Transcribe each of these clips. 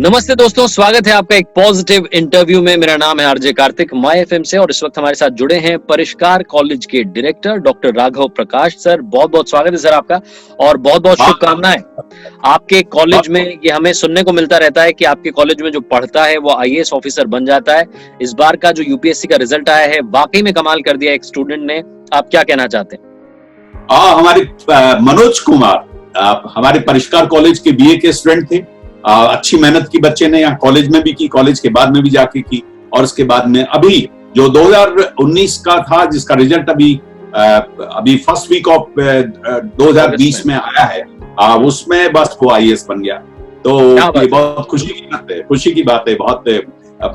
नमस्ते दोस्तों, स्वागत है आपका एक पॉजिटिव इंटरव्यू में। मेरा नाम है आरजे कार्तिक, माय एफएम से, और इस वक्त हमारे साथ जुड़े हैं परिष्कार कॉलेज के डायरेक्टर डॉक्टर राघव प्रकाश सर। बहुत बहुत स्वागत है सर आपका और बहुत बहुत शुभकामनाएं। आपके कॉलेज में ये हमें सुनने को मिलता रहता है कि आपके कॉलेज में जो पढ़ता है वो आईएएस ऑफिसर बन जाता है। इस बार का जो यूपीएससी का रिजल्ट आया है वाकई में कमाल कर दिया एक स्टूडेंट ने। आप क्या कहना चाहते हैं? हमारे मनोज कुमार हमारे परिष्कार कॉलेज के बीए के स्टूडेंट थे। अच्छी मेहनत की बच्चे ने, यहाँ कॉलेज में भी की, कॉलेज के बाद में भी जाके की, और उसके बाद में अभी जो 2019 का था जिसका रिजल्ट अभी फर्स्ट वीक ऑफ 2020 में आया है, उसमें बस वो आईएएस बन गया। तो ये बहुत खुशी की बात है बहुत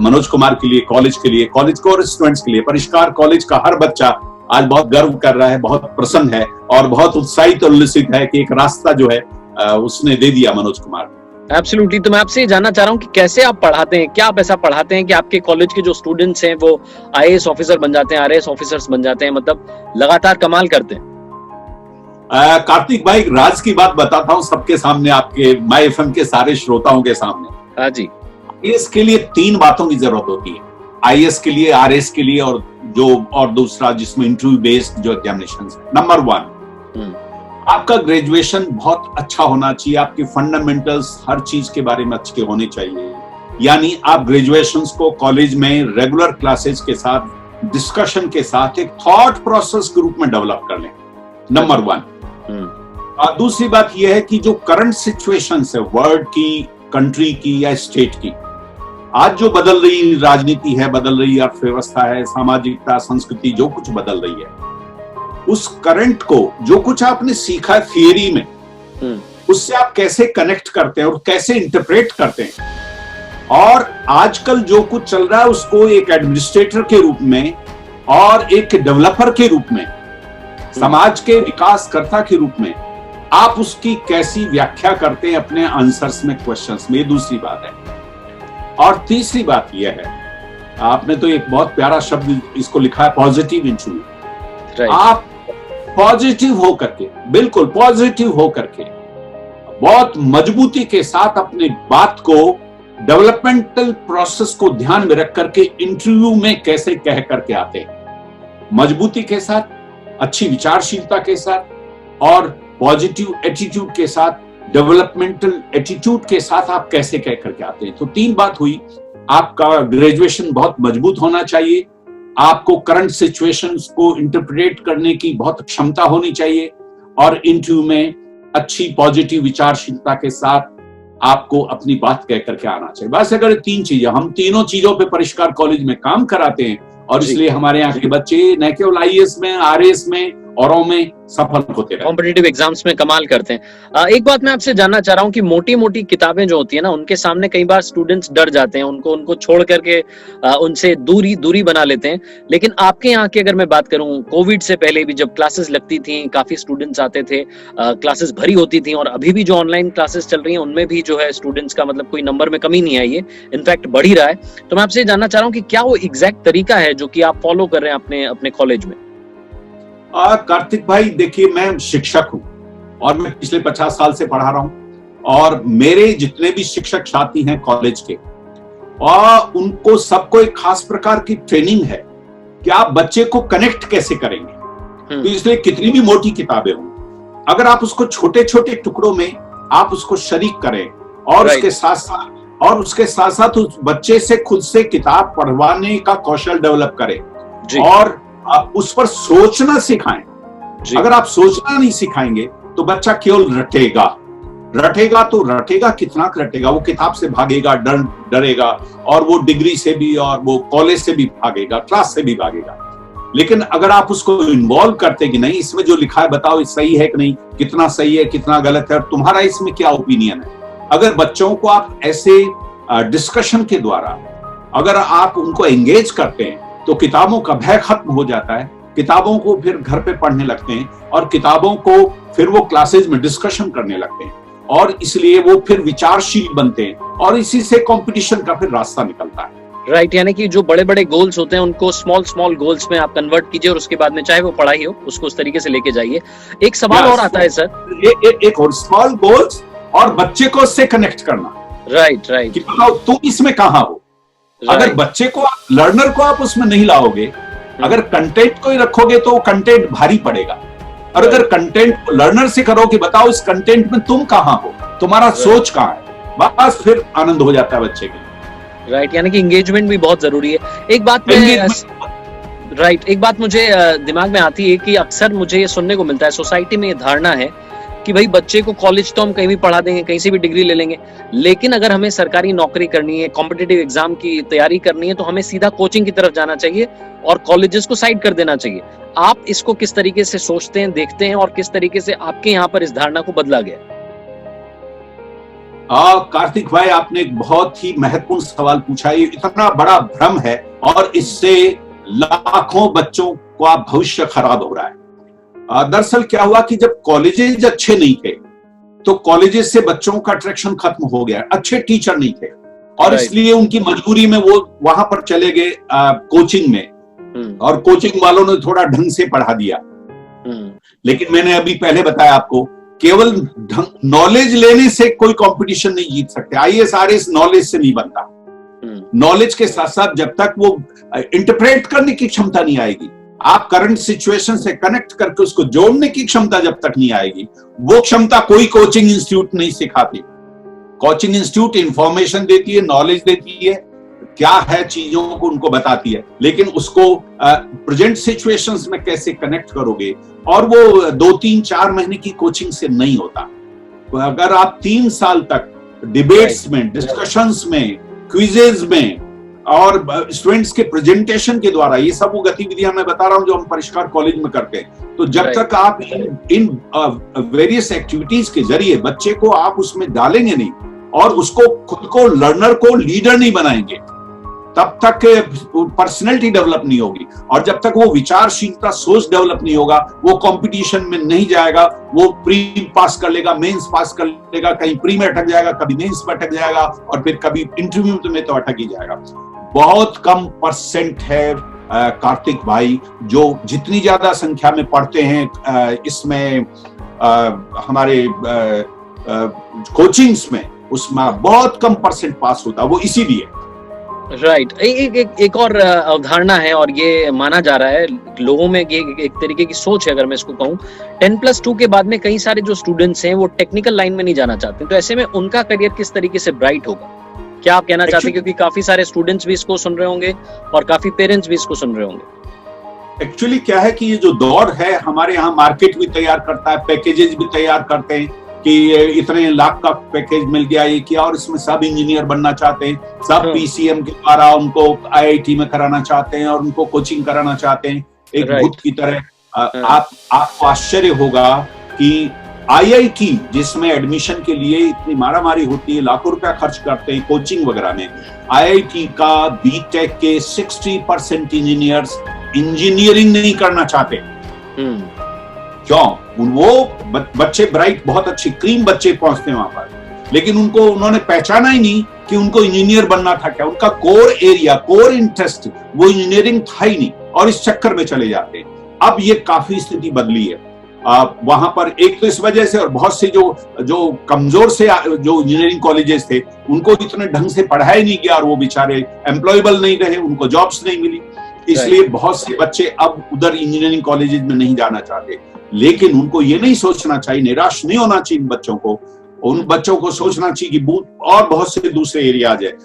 मनोज कुमार के लिए, कॉलेज के लिए, कॉलेज को और स्टूडेंट्स के लिए। परिष्कार कॉलेज का हर बच्चा आज बहुत गर्व कर रहा है, बहुत प्रसन्न है और बहुत उत्साहित और उल्लसित है कि एक रास्ता जो है उसने दे दिया मनोज कुमार। एब्सोल्युटली। तो मैं आपसे ये जानना चाह रहा हूँ कि कैसे आप पढ़ाते हैं, क्या आप ऐसा पढ़ाते हैं कि आपके कॉलेज के जो स्टूडेंट्स हैं वो आईएएस ऑफिसर बन जाते हैं, आरएएस ऑफिसर्स बन जाते हैं, मतलब लगातार कमाल करते हैं? कार्तिक भाई, राज की बात बताता हूँ सबके सामने, आपके माय एफएम के सारे श्रोताओं के सामने। हाँ जी। आईएएस के लिए 3 बातों की जरूरत होती है। आईएएस के लिए, आरएएस के लिए, और दूसरा जिसमें इंटरव्यू बेस्ड जो एग्जामिनेशन है। नंबर 1, आपका ग्रेजुएशन बहुत अच्छा होना चाहिए। आपके फंडामेंटल्स हर चीज के बारे में अच्छे होने चाहिए। यानी आप ग्रेजुएशंस को कॉलेज में रेगुलर क्लासेस के साथ, डिस्कशन के साथ एक थॉट प्रोसेस के रूप में डेवलप कर लें। नंबर 1। और दूसरी बात यह है कि जो करंट सिचुएशंस है वर्ल्ड की, कंट्री की या स्टेट की, आज जो बदल रही राजनीति है, बदल रही अर्थव्यवस्था है, सामाजिकता, संस्कृति, जो कुछ बदल रही है, उस करंट को जो कुछ आपने सीखा थियरी में, उससे आप कैसे कनेक्ट करते हैं और कैसे इंटरप्रेट करते हैं। और आजकल जो कुछ चल रहा है उसको एक एडमिनिस्ट्रेटर के रूप में और एक डेवलपर के रूप में, समाज के विकासकर्ता के रूप में आप उसकी कैसी व्याख्या करते हैं अपने आंसर्स में, क्वेश्चंस में। ये दूसरी बात है। और तीसरी बात यह है, आपने तो एक बहुत प्यारा शब्द इसको लिखा है, पॉजिटिव इंटरव्यू। आप पॉजिटिव होकर के, बिल्कुल पॉजिटिव होकर के, बहुत मजबूती के साथ अपनी बात को, डेवलपमेंटल प्रोसेस को ध्यान में रख करके इंटरव्यू में कैसे कह करके आते हैं, मजबूती के साथ, अच्छी विचारशीलता के साथ और पॉजिटिव एटीट्यूड के साथ, डेवलपमेंटल एटीट्यूड के साथ आप कैसे कह करके आते हैं। तो 3 बात हुई। आपका ग्रेजुएशन बहुत मजबूत होना चाहिए, आपको करंट सिचुएशंस को इंटरप्रेट करने की बहुत क्षमता होनी चाहिए, और इंटरव्यू में अच्छी पॉजिटिव विचारशीलता के साथ आपको अपनी बात कह करके आना चाहिए। बस अगर 3 चीजें, हम तीनों चीजों पे परिष्कार कॉलेज में काम कराते हैं, और इसलिए हमारे यहाँ के बच्चे न केवल आईएएस में, आरएएस में औरों में सफल होते हैं, कॉम्पिटिटिव एग्जाम्स में कमाल करते हैं। एक बात मैं आपसे जानना चाह रहा हूँ कि मोटी मोटी किताबें जो होती है ना, उनके सामने कई बार स्टूडेंट्स डर जाते हैं, उनको छोड़ करके उनसे दूरी बना लेते हैं। लेकिन आपके यहाँ की अगर मैं बात करूँ, कोविड से पहले भी जब क्लासेस लगती थी, काफी स्टूडेंट्स आते थे, क्लासेस भरी होती थी, और अभी भी जो ऑनलाइन क्लासेस चल रही हैं उनमें भी जो है स्टूडेंट्स का मतलब कोई नंबर में कमी नहीं आई है, इनफैक्ट बढ़ ही रहा है। तो मैं आपसे जानना चाह रहा हूँ कि क्या वो एग्जैक्ट तरीका है जो कि आप फॉलो कर रहे हैं अपने कॉलेज में? कार्तिक भाई, देखिए, मैं शिक्षक हूं और मैं पिछले 50 साल से पढ़ा रहा हूं, और मेरे जितने भी शिक्षक साथी हैं कॉलेज के, और उनको सबको एक खास प्रकार की ट्रेनिंग है कि आप बच्चे को कनेक्ट कैसे करेंगे। तो इसलिए कितनी भी मोटी किताबें हों, अगर आप उसको छोटे छोटे टुकड़ों में आप उसको शरीक करें, और उसके साथ साथ उस बच्चे से खुद से किताब पढ़वाने का कौशल डेवलप करें, और आप उस पर सोचना सिखाएं। अगर आप सोचना नहीं सिखाएंगे तो बच्चा केवल रटेगा तो रटेगा, कितना रटेगा, वो किताब से भागेगा, डरेगा, और वो डिग्री से भी और वो कॉलेज से भी भागेगा, क्लास से भी भागेगा। लेकिन अगर आप उसको इन्वॉल्व करते कि नहीं, इसमें जो लिखा है बताओ सही है कि नहीं, कितना सही है, कितना गलत है, और तुम्हारा इसमें क्या ओपिनियन है। अगर बच्चों को आप ऐसे डिस्कशन के द्वारा अगर आप उनको एंगेज करते हैं तो किताबों का भय खत्म हो जाता है। किताबों को फिर घर पे पढ़ने लगते हैं, और किताबों को फिर वो क्लासेज में डिस्कशन करने लगते हैं, और इसलिए वो फिर विचारशील बनते हैं, और इसी से कंपटीशन का फिर रास्ता निकलता है। राइट। यानी कि जो बड़े बड़े गोल्स होते हैं उनको स्मॉल गोल्स में आप कन्वर्ट कीजिए, और उसके बाद में चाहे वो पढ़ाई हो उसको उस तरीके से लेके जाइए। एक सवाल और आता है सर, एक और स्मॉल गोल्स और बच्चे को उससे कनेक्ट करना। Right right. कि बताओ तुम इसमें कहां हो। अगर बच्चे को लर्नर को आप उसमें नहीं लाओगे, अगर कंटेंट को ही रखोगे तो कंटेंट भारी पड़ेगा। और अगर कंटेंट को लर्नर से करो कि बताओ इस कंटेंट में तुम कहां हो, तुम्हारा सोच कहां है, बस फिर आनंद हो जाता है बच्चे के। राइट, यानी कि एंगेजमेंट भी बहुत जरूरी है। एक बात मुझे दिमाग में आती है कि अक्सर मुझे ये सुनने को मिलता है, सोसाइटी में ये धारणा है कि भाई बच्चे को कॉलेज तो हम कहीं भी पढ़ा देंगे, कहीं से भी डिग्री ले लेंगे, लेकिन अगर हमें सरकारी नौकरी करनी है, कॉम्पिटिटिव एग्जाम की तैयारी करनी है, तो हमें सीधा कोचिंग की तरफ जाना चाहिए और कॉलेजेस को साइड कर देना चाहिए। आप इसको किस तरीके से सोचते हैं, देखते हैं, और किस तरीके से आपके यहाँ पर इस धारणा को बदला गया? कार्तिक भाई, आपने एक बहुत ही महत्वपूर्ण सवाल पूछा। ये इतना बड़ा भ्रम है और इससे लाखों बच्चों का भविष्य खराब हो रहा है। दरअसल क्या हुआ कि जब कॉलेजेस अच्छे नहीं थे तो कॉलेजेस से बच्चों का अट्रैक्शन खत्म हो गया, अच्छे टीचर नहीं थे और इसलिए उनकी मजबूरी में वो वहां पर चले गए कोचिंग में, और कोचिंग वालों ने थोड़ा ढंग से पढ़ा दिया। लेकिन मैंने अभी पहले बताया आपको, केवल नॉलेज लेने से कोई कंपटीशन नहीं जीत सकते। आईएएस आरएएस नॉलेज से नहीं बनता। नॉलेज के साथ साथ जब तक वो इंटरप्रेट करने की क्षमता नहीं आएगी, आप करंट सिचुएशन से कनेक्ट करके उसको जोड़ने की क्षमता जब तक नहीं आएगी, वो क्षमता कोई कोचिंग इंस्टीट्यूट नहीं सिखाती। कोचिंग इंस्टीट्यूट इंफॉर्मेशन देती है, नॉलेज देती है, क्या है चीजों को उनको बताती है, लेकिन उसको प्रेजेंट सिचुएशंस में कैसे कनेक्ट करोगे, और वो 2-3-4 महीने की कोचिंग से नहीं होता। अगर आप 3 साल तक डिबेट्स में, डिस्कशंस में, क्विजेज में और स्टूडेंट्स के प्रेजेंटेशन के द्वारा, ये सब वो गतिविधियां मैं बता रहा हूं जो हम परिष्कार कॉलेज में करते हैं, तो जब तक आप इन वेरियस एक्टिविटीज के जरिए बच्चे को आप उसमें डालेंगे नहीं और उसको खुद को लर्नर को लीडर नहीं बनाएंगे, तब तक पर्सनैलिटी डेवलप नहीं होगी। और जब तक वो विचारशीलता, सोच डेवलप नहीं होगा, वो कंपटीशन में नहीं जाएगा। वो प्री पास कर लेगा, मेंस पास कर लेगा, कहीं प्री में अटक जाएगा, कभी मेंस में अटक जाएगा और फिर कभी इंटरव्यू में तो अटक ही जाएगा। बहुत कम परसेंट है कार्तिक भाई जो जितनी ज्यादा संख्या में पढ़ते हैं इसमें हमारे कोचिंग्स में, उसमें बहुत कम परसेंट पास होता है। वो इसीलिए राइट। एक और अवधारणा है और ये माना जा रहा है लोगों में, ये एक तरीके की सोच है अगर मैं इसको कहूँ, 10+2 के बाद में कई सारे जो स्टूडेंट्स हैं वो टेक्निकल लाइन में नहीं जाना चाहते, तो ऐसे में उनका करियर किस तरीके से ब्राइट होगा, क्या आप कहना चाहते हैं? क्योंकि काफी सारे स्टूडेंट्स भी इसको सुन रहे होंगे और काफी पेरेंट्स भी इसको सुन रहे होंगे। एक्चुअली क्या है कि ये जो दौर है हमारे यहाँ, मार्केट भी तैयार करता है, पैकेजेस भी तैयार करते हैं कि इतने लाख का पैकेज मिल गया, ये किया, और इसमें सब इंजीनियर बनना चाहते हैं, सब पीसीएम के द्वारा उनको आईआईटी में कराना चाहते हैं और उनको कोचिंग कराना चाहते हैं एक भूत की तरह। आपको आश्चर्य होगा कि आईआईटी जिसमें एडमिशन के लिए इतनी मारामारी होती है, लाखों रुपया खर्च करते हैं कोचिंग वगैरह में, आईआईटी का बीटेक के 60% इंजीनियर्स इंजीनियरिंग नहीं करना चाहते। क्यों? वो बच्चे ब्राइट, बहुत अच्छे क्रीम बच्चे पहुंचते हैं वहां पर, लेकिन उन्होंने पहचाना ही नहीं कि उनको इंजीनियर बनना था क्या। उनका कोर एरिया, कोर इंटरेस्ट वो इंजीनियरिंग था ही नहीं, और इस चक्कर में चले जाते हैं। अब ये काफी स्थिति बदली है वहां पर, एक तो इस वजह से, और बहुत से जो कमजोर से जो इंजीनियरिंग कॉलेजेस थे उनको इतने ढंग से पढ़ाया नहीं गया और वो बेचारे एम्प्लॉयबल नहीं रहे, उनको जॉब्स नहीं मिली, इसलिए बहुत से बच्चे अब उधर इंजीनियरिंग कॉलेजेस में नहीं जाना चाहते। लेकिन उनको ये नहीं सोचना चाहिए, निराश नहीं होना चाहिए इन बच्चों को, उन बच्चों को सोचना चाहिए कि और बहुत से दूसरे एरियाज है।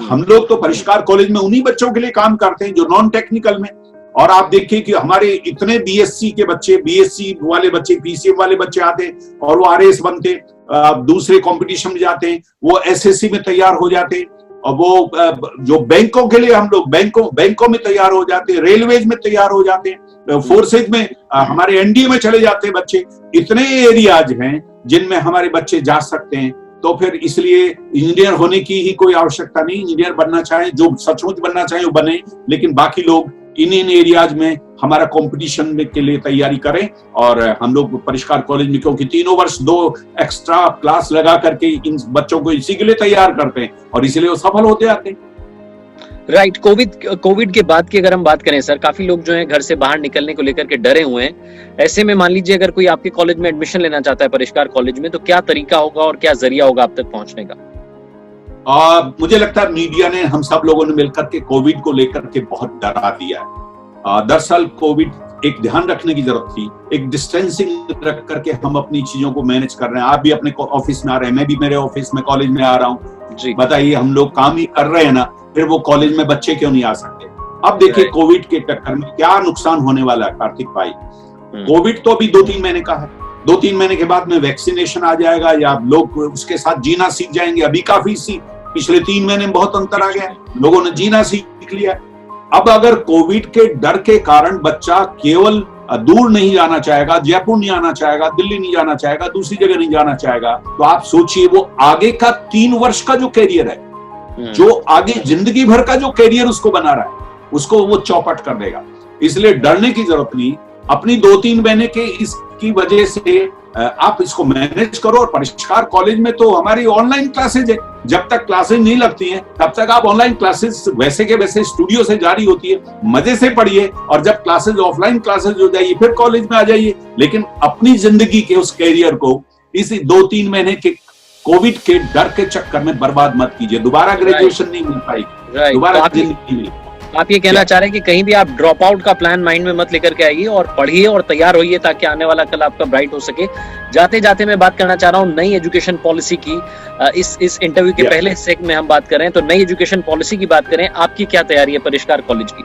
हम लोग तो परिष्कार कॉलेज में उन्हीं बच्चों के लिए काम करते हैं जो नॉन टेक्निकल में, और आप देखिए कि हमारे इतने बीएससी के बच्चे, बीएससी वाले बच्चे, पीसीएम वाले बच्चे आते हैं और वो आरएएस बनते, दूसरे कंपटीशन में जाते हैं, वो एसएससी में तैयार हो जाते हैं, और वो जो बैंकों के लिए हम लोग बैंकों में तैयार हो जाते हैं, रेलवेज में तैयार हो जाते हैं, फोर्सेज में, हमारे एनडीए में चले जाते हैं बच्चे। इतने एरियाज हैं जिनमें हमारे बच्चे जा सकते हैं। तो फिर इसलिए इंजीनियर होने की ही कोई आवश्यकता नहीं, इंजीनियर बनना चाहे, जो सचमुच बनना चाहे वो बने, लेकिन बाकी लोग इन एरियाज में हमारा कंपटीशन में के लिए तैयारी करें। और हम लोग परिष्कार कॉलेज में क्योंकि 3 वर्ष 2 एक्स्ट्रा क्लास लगा करके इन बच्चों को इसी के लिए तैयार करते हैं और इसलिए वो सफल होते आते हैं। राइट। कोविड के बाद की अगर हम बात करें सर, काफी लोग जो है घर से बाहर निकलने को लेकर के डरे हुए हैं। ऐसे में मान लीजिए अगर कोई आपके कॉलेज में एडमिशन लेना चाहता है परिष्कार कॉलेज में, तो क्या तरीका होगा और क्या जरिया होगा आप तक पहुंचने का? मुझे लगता है मीडिया ने, हम सब लोगों ने मिलकर के कोविड को लेकर के बहुत डरा दिया है। दरअसल कोविड एक ध्यान रखने की जरूरत थी, एक डिस्टेंसिंग रख करके हम अपनी चीजों को मैनेज कर रहे हैं। आप भी अपने ऑफिस में आ रहे हैं, मैं भी मेरे ऑफिस में कॉलेज में आ रहा हूँ। बताइए, हम लोग काम ही कर रहे हैं ना, फिर वो कॉलेज में बच्चे क्यों नहीं आ सकते? अब देखिए कोविड के चक्कर में क्या नुकसान होने वाला है कार्तिक भाई। कोविड तो अभी 2-3 महीने का है, 2-3 महीने के बाद में वैक्सीनेशन आ जाएगा या लोग उसके साथ जीना सीख जाएंगे। अभी काफी पिछले 3 महीने में बहुत अंतर आ गया, लोगों ने जीना सीख लिया। अब अगर कोविड के डर के कारण बच्चा केवल दूर नहीं जाना चाहेगा, जयपुर नहीं आना चाहेगा, दिल्ली नहीं जाना चाहेगा, दूसरी जगह नहीं जाना चाहेगा, तो आप सोचिए वो आगे का 3 वर्ष का जो कैरियर है, जो आगे जिंदगी भर का जो कैरियर उसको बना रहा है, उसको वो चौपट कर देगा। इसलिए डरने की जरूरत नहीं। अपनी 2-3 महीने के इसकी वजह से आप इसको मैनेज करो। और परिष्कार कॉलेज में तो हमारी ऑनलाइन क्लासेज है, जब तक क्लासेज नहीं लगती हैं तब तक आप ऑनलाइन क्लासेस वैसे के वैसे स्टूडियो से जारी होती है, मजे से पढ़िए, और जब क्लासेज ऑफलाइन क्लासेज हो जाइए फिर कॉलेज में आ जाइए। लेकिन अपनी जिंदगी के उस कैरियर को इस 2-3 महीने के कोविड के डर के चक्कर में बर्बाद मत कीजिए। दोबारा ग्रेजुएशन नहीं मिल पाएगी, दोबारा जिंदगी नहीं। आप ये कहना चाह रहे हैं कि कहीं भी आप ड्रॉप आउट का प्लान माइंड में मत लेकर के आइए और पढ़िए और तैयार होइए, ताकि आने वाला कल आपका ब्राइट हो सके। जाते जाते मैं बात करना चाह रहा हूँ नई एजुकेशन पॉलिसी की। इस इंटरव्यू के पहले सेग में हम बात कर रहे हैं, तो नई एजुकेशन पॉलिसी की बात करें, आपकी क्या तैयारी है परिष्कार कॉलेज की?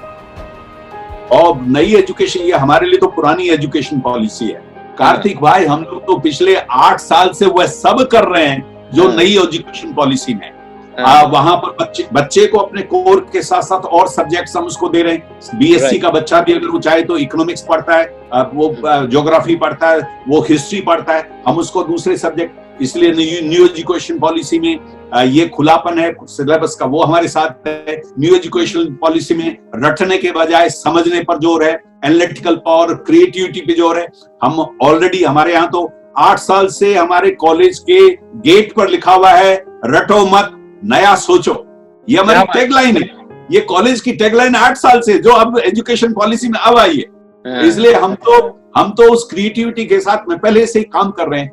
और नई एजुकेशन, ये हमारे लिए तो पुरानी एजुकेशन पॉलिसी है कार्तिक भाई। हम लोग तो पिछले 8 साल से वह सब कर रहे हैं जो नई एजुकेशन पॉलिसी में। वहां पर बच्चे को अपने कोर के साथ साथ और सब्जेक्ट्स हम उसको दे रहे हैं। बीएससी का बच्चा भी अगर वो चाहे तो इकोनॉमिक्स पढ़ता है, वो ज्योग्राफी पढ़ता है, वो हिस्ट्री पढ़ता है, हम उसको दूसरे सब्जेक्ट। इसलिए न्यू एजुकेशन पॉलिसी में ये खुलापन है सिलेबस का, वो हमारे साथ है। न्यू एजुकेशन पॉलिसी में रटने के बजाय समझने पर जोर है, एनालिटिकल पावर, क्रिएटिविटी पे जोर है। हम ऑलरेडी, हमारे यहाँ तो 8 साल से हमारे कॉलेज के गेट पर लिखा हुआ है, रटो मत, नया सोचो। ये हमारी टैगलाइन है, ये कॉलेज की टैगलाइन 8 साल से, जो अब एजुकेशन पॉलिसी में अब आई है। इसलिए हम तो उस क्रिएटिविटी के साथ में पहले से ही काम कर रहे हैं।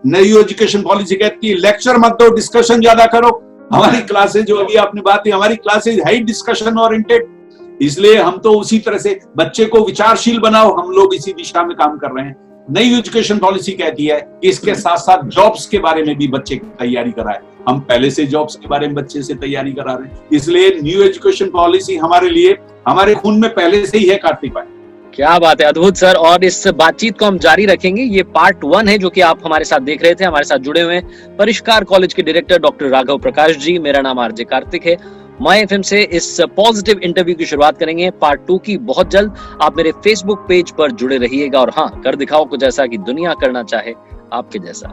नई एजुकेशन पॉलिसी कहती है लेक्चर मत दो, डिस्कशन ज्यादा करो। हमारी क्लासेज, जो अभी आपने बात की, हमारी क्लासेज है डिस्कशन ओरिएंटेड। इसलिए हम तो उसी तरह से बच्चे को विचारशील बनाओ, हम लोग इसी दिशा में काम कर रहे हैं। नई एजुकेशन पॉलिसी कहती है कि इसके साथ साथ जॉब्स के बारे में भी बच्चे की तैयारी कराए। हम पहले से जॉब्स के बारे में बच्चे से तैयारी करा रहे हैं। इसलिए न्यू एजुकेशन पॉलिसी हमारे लिए, हमारे खून में पहले से ही है कार्तिक भाई। क्या बात है, अद्भुत सर। और इस बातचीत को हम जारी रखेंगे। ये पार्ट 1 है जो कि आप हमारे साथ देख रहे थे। हमारे साथ जुड़े हुए हैं परिष्कार कॉलेज के डायरेक्टर डॉक्टर राघव प्रकाश जी। मेरा नाम आरजे कार्तिक है। माय एफएम से इस पॉजिटिव इंटरव्यू की शुरुआत करेंगे पार्ट 2 की बहुत जल्द। आप मेरे फेसबुक पेज पर जुड़े रहिएगा और हाँ, कर दिखाओ कुछ ऐसा कि दुनिया करना चाहे आपके जैसा।